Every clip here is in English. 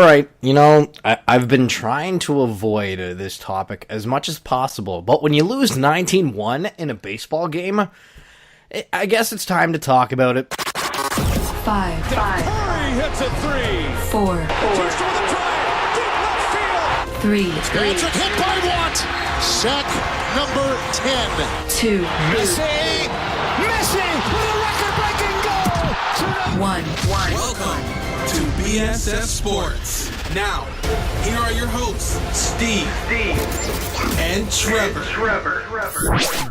right, I've been trying to avoid this topic as much as possible, but when you lose 19-1 in a baseball game, I guess it's time to talk about it. 5. Curry hits a three. 4. Houston with a drive. Deep left field. 3. Patrick hit by Watt. Sack number 10. 2. Messi with a record-breaking goal. 1. Welcome to BSS Sports. Now, here are your hosts, Steve, and Trevor.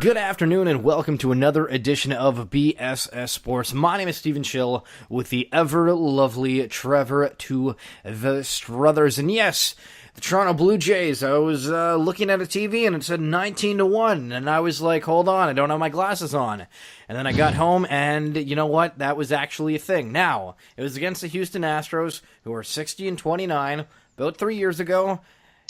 Good afternoon and welcome to another edition of BSS Sports. My name is Steve Schill with the ever-lovely Trevor to the Struthers. And yes, the Toronto Blue Jays, I was looking at a TV and it said 19-1, and I was like, hold on, I don't have my glasses on. And then I got home, and you know what? That was actually a thing. Now, it was against the Houston Astros, who are 60-29. About 3 years ago,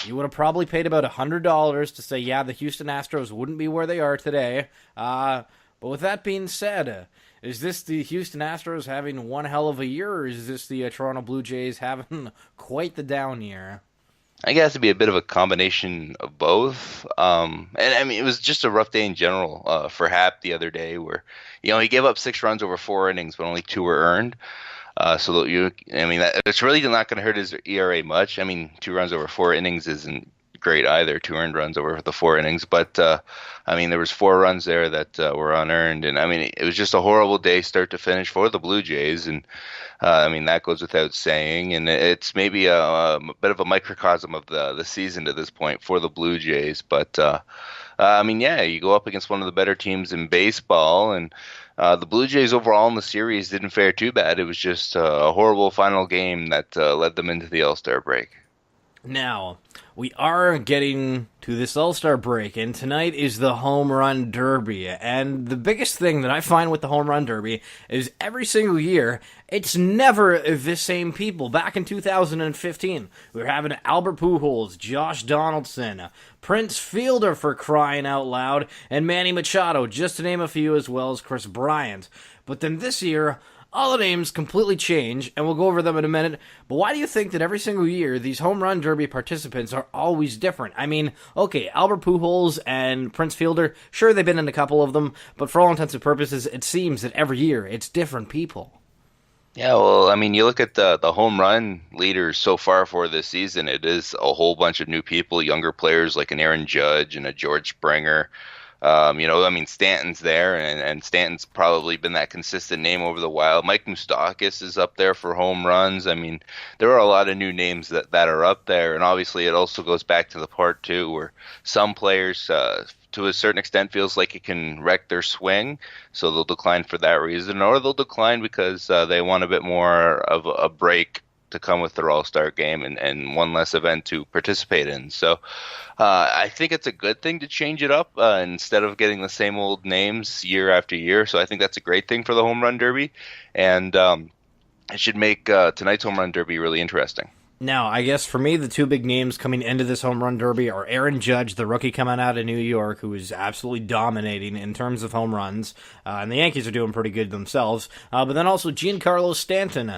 you would have probably paid about $100 to say, yeah, the Houston Astros wouldn't be where they are today. But with that being said, is this the Houston Astros having one hell of a year, or is this the Toronto Blue Jays having quite the down year? I guess it'd be a bit of a combination of both. And I mean, it was just a rough day in general for Happ the other day, where he gave up 6 runs over 4 innings, but only 2 were earned. It's really not going to hurt his ERA much. I mean, 2 runs over 4 innings isn't great either. 2 earned runs over the 4 innings, but there was 4 runs there that were unearned, and it was just a horrible day, start to finish, for the Blue Jays, and that goes without saying, and it's maybe a bit of a microcosm of the season to this point for the Blue Jays, but you go up against one of the better teams in baseball, and the Blue Jays overall in the series didn't fare too bad. It was just a horrible final game that led them into the All-Star break. Now, we are getting to this All-Star break, and tonight is the Home Run Derby. And the biggest thing that I find with the Home Run Derby is every single year, it's never the same people. Back in 2015, we were having Albert Pujols, Josh Donaldson, Prince Fielder for crying out loud, and Manny Machado, just to name a few, as well as Chris Bryant. But then this year, all the names completely change, and we'll go over them in a minute, but why do you think that every single year these Home Run Derby participants are always different? I mean, okay, Albert Pujols and Prince Fielder, sure, they've been in a couple of them, but for all intents and purposes, it seems that every year it's different people. Yeah, well, you look at the home run leaders so far for this season, it is a whole bunch of new people, younger players like an Aaron Judge and a George Springer. Stanton's there, and Stanton's probably been that consistent name over the while. Mike Moustakas is up there for home runs. There are a lot of new names that are up there, and obviously it also goes back to the part, too, where some players, to a certain extent, feels like it can wreck their swing, so they'll decline for that reason, or they'll decline because they want a bit more of a break to come with their All-Star game and one less event to participate in. So I think it's a good thing to change it up instead of getting the same old names year after year. So I think that's a great thing for the Home Run Derby, and it should make tonight's Home Run Derby really interesting. Now, I guess for me, the 2 big names coming into this Home Run Derby are Aaron Judge, the rookie coming out of New York, who is absolutely dominating in terms of home runs, and the Yankees are doing pretty good themselves, but then also Giancarlo Stanton,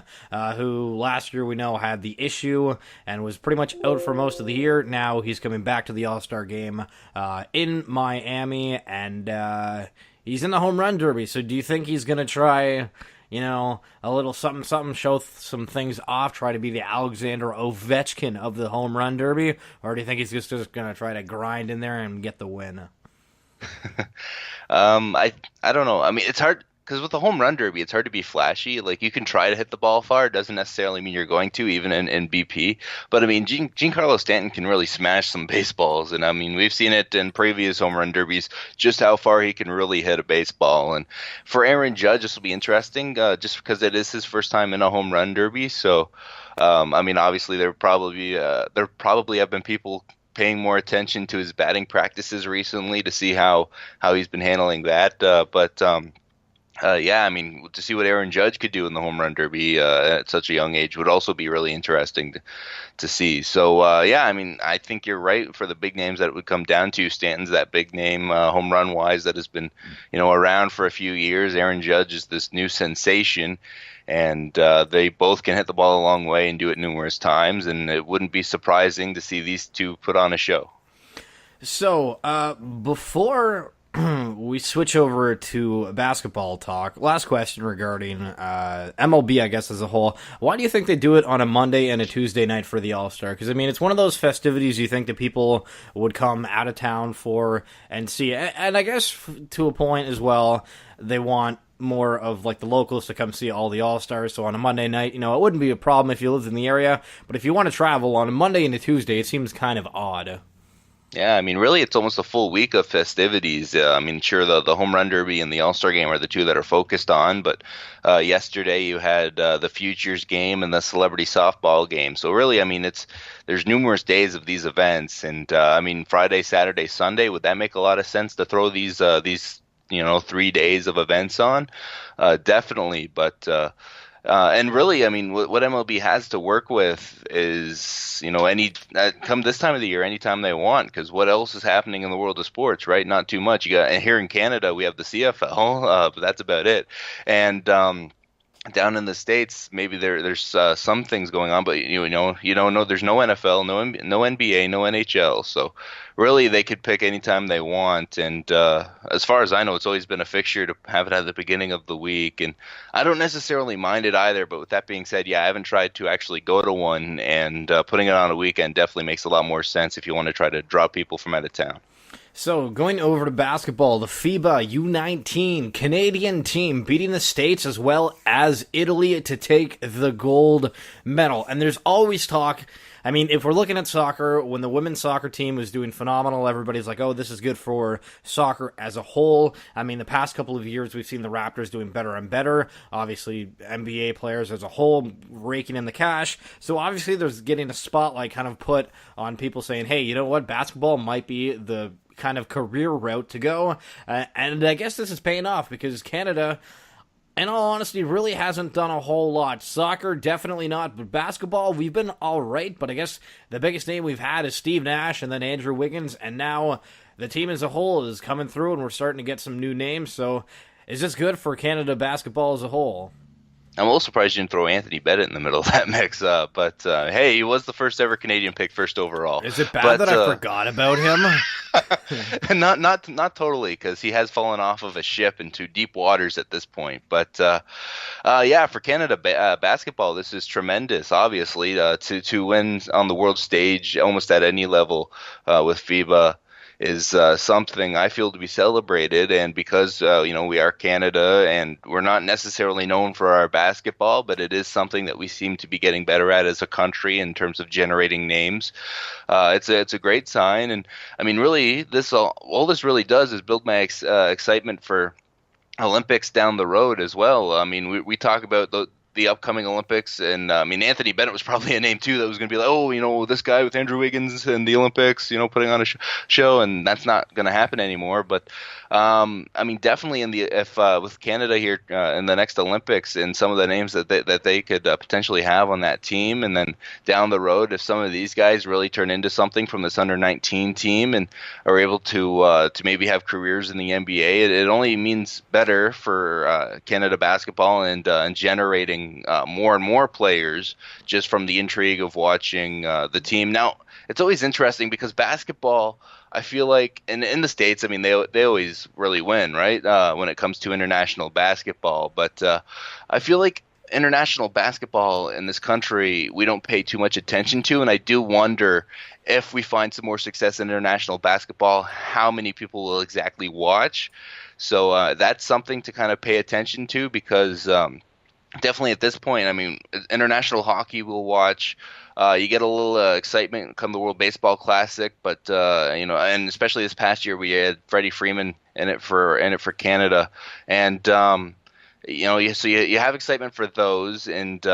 who last year we know had the issue and was pretty much out for most of the year. Now he's coming back to the All-Star game in Miami, and he's in the Home Run Derby, so do you think he's going to try a little something, show some things off, try to be the Alexander Ovechkin of the Home Run Derby? Or do you think he's just going to try to grind in there and get the win? I don't know. It's hard, because with the Home Run Derby, it's hard to be flashy. Like, you can try to hit the ball far. It doesn't necessarily mean you're going to, even in BP. But, Giancarlo Stanton can really smash some baseballs. And, we've seen it in previous Home Run Derbies, just how far he can really hit a baseball. And for Aaron Judge, this will be interesting, just because it is his first time in a Home Run Derby. So, obviously, there probably have been people paying more attention to his batting practices recently to see how he's been handling that. Yeah, I mean, to see what Aaron Judge could do in the home run derby at such a young age would also be really interesting to see. So, yeah, I mean, I think you're right for the big names that it would come down to. Stanton's that big name home run wise that has been, around for a few years. Aaron Judge is this new sensation, and they both can hit the ball a long way and do it numerous times. And it wouldn't be surprising to see these two put on a show. So, before we switch over to basketball talk, last question regarding MLB, I guess, as a whole. Why do you think they do it on a Monday and a Tuesday night for the All-Star? Because, I mean, it's one of those festivities you think that people would come out of town for and see. And I guess, to a point as well, they want more of like the locals to come see all the All-Stars. So on a Monday night, it wouldn't be a problem if you lived in the area. But if you want to travel on a Monday and a Tuesday, it seems kind of odd. Yeah, I mean, really, it's almost a full week of festivities. I mean, sure, the home run derby and the All-Star game are the two that are focused on, but yesterday you had the Futures game and the Celebrity Softball game. So really, I mean, there's numerous days of these events, and I mean, Friday, Saturday, Sunday, would that make a lot of sense to throw these 3 days of events on? Definitely, but. And really, I mean, what MLB has to work with is, come this time of the year, anytime they want, because what else is happening in the world of sports, right? Not too much. And here in Canada, we have the CFL, but that's about it. And down in the States, maybe there's some things going on, but you don't know. There's no NFL, no NBA, no NHL. So really, they could pick anytime they want. And as far as I know, it's always been a fixture to have it at the beginning of the week. And I don't necessarily mind it either. But with that being said, yeah, I haven't tried to actually go to one, and putting it on a weekend definitely makes a lot more sense if you want to try to draw people from out of town. So, going over to basketball, the FIBA U19 Canadian team beating the States as well as Italy to take the gold medal. And there's always talk. I mean, if we're looking at soccer, when the women's soccer team was doing phenomenal, everybody's like, oh, this is good for soccer as a whole. I mean, the past couple of years, we've seen the Raptors doing better and better. Obviously, NBA players as a whole raking in the cash. So, obviously, there's getting a spotlight kind of put on people saying, hey, you know what? Basketball might be the kind of career route to go. And I guess this is paying off because Canada, in all honesty, really hasn't done a whole lot. Soccer, definitely not. But basketball, we've been all right. But I guess the biggest name we've had is Steve Nash and then Andrew Wiggins. And now the team as a whole is coming through and we're starting to get some new names. So is this good for Canada basketball as a whole? I'm a little surprised you didn't throw Anthony Bennett in the middle of that mix. But hey, he was the first ever Canadian pick, first overall. Is it bad that I forgot about him? Not totally, because he has fallen off of a ship into deep waters at this point. But yeah, for Canada basketball, this is tremendous. Obviously, to win on the world stage almost at any level with FIBA is something I feel to be celebrated. And because, we are Canada and we're not necessarily known for our basketball, but it is something that we seem to be getting better at as a country in terms of generating names. It's a great sign. And I mean, really, all this really does is build my excitement for Olympics down the road as well. I mean, we talk about the upcoming Olympics, and I mean, Anthony Bennett was probably a name too that was going to be like, oh, this guy with Andrew Wiggins and the Olympics, putting on a show, and that's not going to happen anymore. But I mean, definitely with Canada here in the next Olympics, and some of the names that they could potentially have on that team, and then down the road, if some of these guys really turn into something from this under-19 team and are able to maybe have careers in the NBA, it only means better for Canada basketball and generating more and more players just from the intrigue of watching the team. Now, it's always interesting because basketball, I feel like, and in the States, I mean, they always really win, right, when it comes to international basketball. But I feel like international basketball in this country, we don't pay too much attention to, and I do wonder if we find some more success in international basketball, how many people will exactly watch. So that's something to kind of pay attention to because definitely at this point, I mean, international hockey we'll watch. You get a little excitement come the World Baseball Classic, but and especially this past year we had Freddie Freeman in it for Canada, and so you have excitement for those, and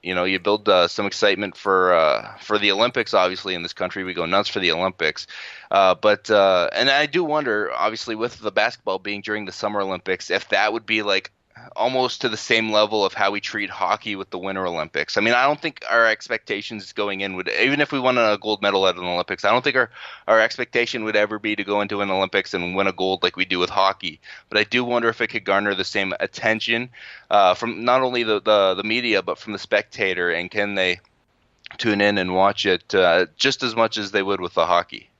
you build some excitement for the Olympics. Obviously, in this country, we go nuts for the Olympics. But I do wonder, obviously, with the basketball being during the Summer Olympics, if that would be like almost to the same level of how we treat hockey with the Winter Olympics. I mean, I don't think our expectations going in would, even if we won a gold medal at an Olympics, I don't think our expectation would ever be to go into an Olympics and win a gold like we do with hockey. But I do wonder if it could garner the same attention from not only the media, but from the spectator, and can they tune in and watch it just as much as they would with the hockey.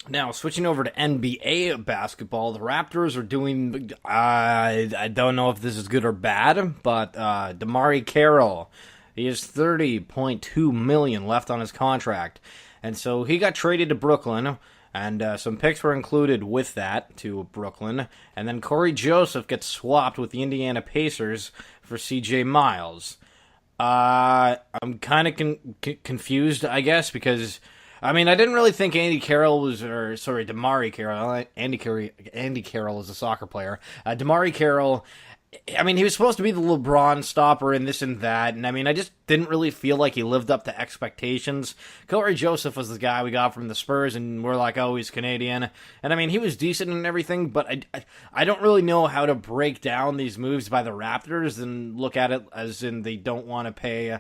Now, switching over to NBA basketball, the Raptors are doing, I don't know if this is good or bad, but DeMarre Carroll, he has $30.2 million left on his contract. And so he got traded to Brooklyn, and some picks were included with that to Brooklyn. And then Corey Joseph gets swapped with the Indiana Pacers for CJ Miles. I'm kind of confused, I guess, because I mean, I didn't really think DeMarre Carroll. Andy Carroll is a soccer player. DeMarre Carroll, I mean, he was supposed to be the LeBron stopper and this and that, and I mean, I just didn't really feel like he lived up to expectations. Corey Joseph was the guy we got from the Spurs, and we're like, oh, he's Canadian. And I mean, he was decent and everything, but I don't really know how to break down these moves by the Raptors and look at it as in they don't want to pay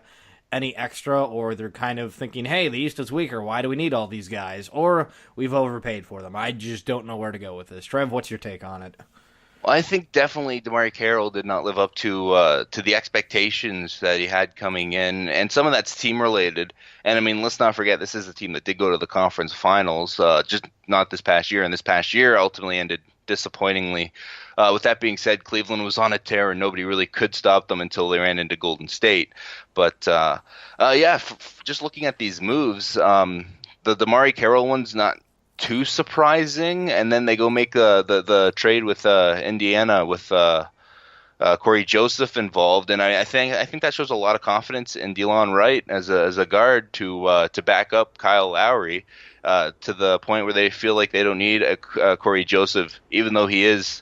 any extra, or they're kind of thinking, hey, the East is weaker, why do we need all these guys? Or we've overpaid for them. I just don't know where to go with this. Trev, what's your take on it? Well, I think definitely DeMarre Carroll did not live up to the expectations that he had coming in, and some of that's team related. And I mean, let's not forget, this is a team that did go to the conference finals, just not this past year, and this past year ultimately ended disappointingly. With that being said, Cleveland was on a tear, and nobody really could stop them until they ran into Golden State. But just looking at these moves, the DeMarre Carroll one's not too surprising, and then they go make the trade with Indiana with Corey Joseph involved, and I think that shows a lot of confidence in Delon Wright as a guard to back up Kyle Lowry to the point where they feel like they don't need a Corey Joseph, even though he is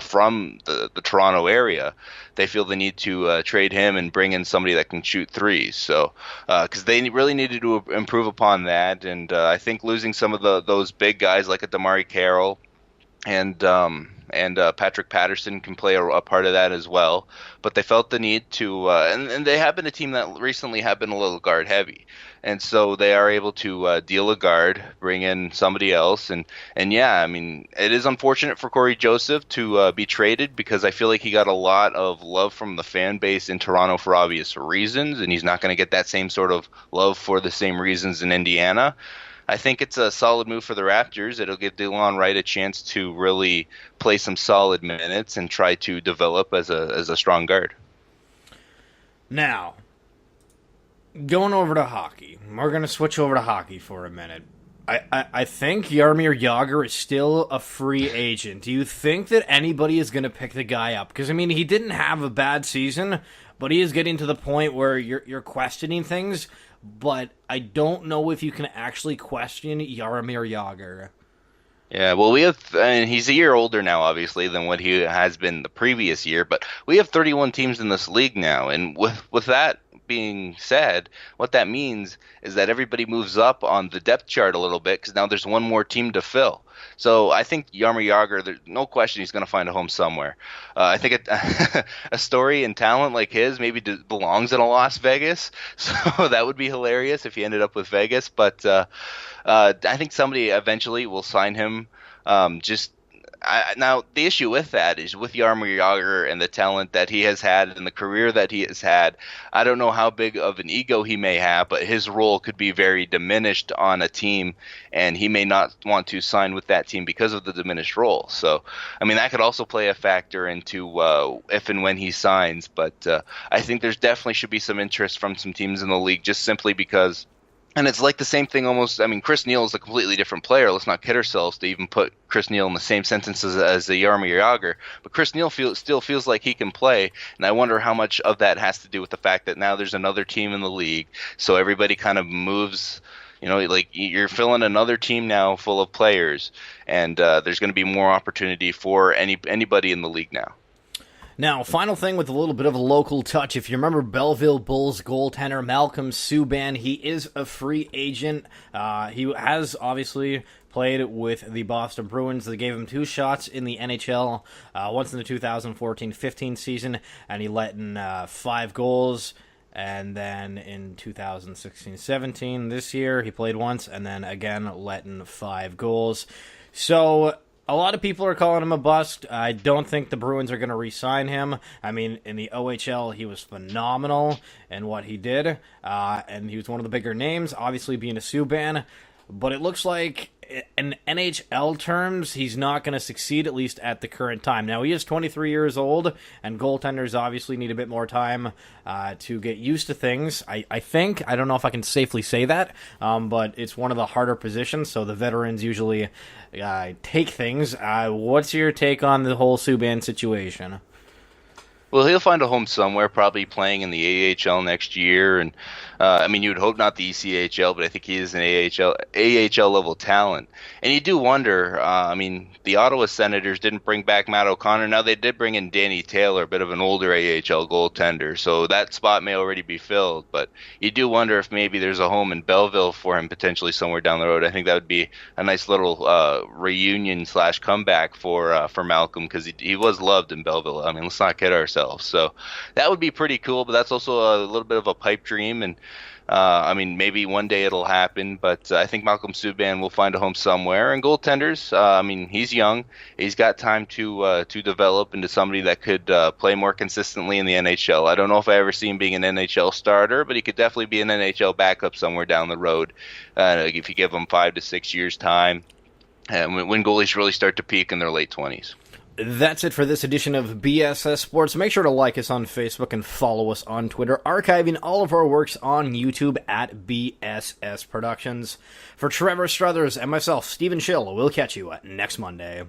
from the Toronto area. They feel they need to trade him and bring in somebody that can shoot threes. So, because they really needed to improve upon that, and I think losing some of those big guys like a DeMarre Carroll and Patrick Patterson can play a part of that as well. But they felt the need to, and they have been a team that recently have been a little guard heavy. And so they are able to deal a guard, bring in somebody else. And yeah, I mean, it is unfortunate for Corey Joseph to be traded, because I feel like he got a lot of love from the fan base in Toronto for obvious reasons. And he's not going to get that same sort of love for the same reasons in Indiana. I think it's a solid move for the Raptors. It'll give Delon Wright a chance to really play some solid minutes and try to develop as a strong guard. Now, going over to hockey. We're going to switch over to hockey for a minute. I think Jaromir Jagr is still a free agent. Do you think that anybody is going to pick the guy up? Because, I mean, he didn't have a bad season, but he is getting to the point where you're questioning things. But I don't know if you can actually question Jaromir Jagr. Yeah, well, he's a year older now, obviously, than what he has been the previous year. But we have 31 teams in this league now, and with that being said, what that means is that everybody moves up on the depth chart a little bit, because now there's one more team to fill. So I think Jaromir Jagr, there's no question he's going to find a home somewhere. I think a story and talent like his maybe belongs in a Las Vegas, so that would be hilarious if he ended up with Vegas. But I think somebody eventually will sign him. Now, the issue with that is with Jaromir Jagr and the talent that he has had and the career that he has had, I don't know how big of an ego he may have, but his role could be very diminished on a team, and he may not want to sign with that team because of the diminished role. So, I mean, that could also play a factor into if and when he signs, but I think there's definitely should be some interest from some teams in the league, just simply because. And it's like the same thing almost. I mean, Chris Neal is a completely different player. Let's not kid ourselves to even put Chris Neal in the same sentence as the Jaromir Jagr. But Chris Neal still feels like he can play, and I wonder how much of that has to do with the fact that now there's another team in the league, so everybody kind of moves. You know, like you're filling another team now full of players, and there's going to be more opportunity for anybody in the league now. Now, final thing with a little bit of a local touch. If you remember Belleville Bulls goaltender Malcolm Subban, he is a free agent. He has obviously played with the Boston Bruins. They gave him 2 shots in the NHL, once in the 2014-15 season, and he let in 5 goals. And then in 2016-17, this year, he played once, and then again let in 5 goals. So a lot of people are calling him a bust. I don't think the Bruins are going to re-sign him. I mean, in the OHL, he was phenomenal in what he did, and he was one of the bigger names, obviously being a Subban. But it looks like in NHL terms, he's not going to succeed, at least at the current time. Now, he is 23 years old, and goaltenders obviously need a bit more time to get used to things. I think, I don't know if I can safely say that, but it's one of the harder positions, so the veterans usually take things. What's your take on the whole Subban situation? Well, he'll find a home somewhere, probably playing in the AHL next year. And I mean, you would hope not the ECHL, but I think he is an AHL level talent. And you do wonder, I mean, the Ottawa Senators didn't bring back Matt O'Connor. Now they did bring in Danny Taylor, a bit of an older AHL goaltender. So that spot may already be filled. But you do wonder if maybe there's a home in Belleville for him potentially somewhere down the road. I think that would be a nice little reunion/comeback for Malcolm, because he was loved in Belleville. I mean, let's not kid ourselves. So that would be pretty cool, but that's also a little bit of a pipe dream, and I mean, maybe one day it'll happen, but I think Malcolm Subban will find a home somewhere. And goaltenders, I mean, he's young. He's got time to develop into somebody that could play more consistently in the NHL. I don't know if I ever see him being an NHL starter, but he could definitely be an NHL backup somewhere down the road if you give him 5 to 6 years' time, and when goalies really start to peak in their late 20s. That's it for this edition of BSS Sports. Make sure to like us on Facebook and follow us on Twitter, archiving all of our works on YouTube at BSS Productions. For Trevor, Struthers, and myself, Stephen Schill, we'll catch you next Monday.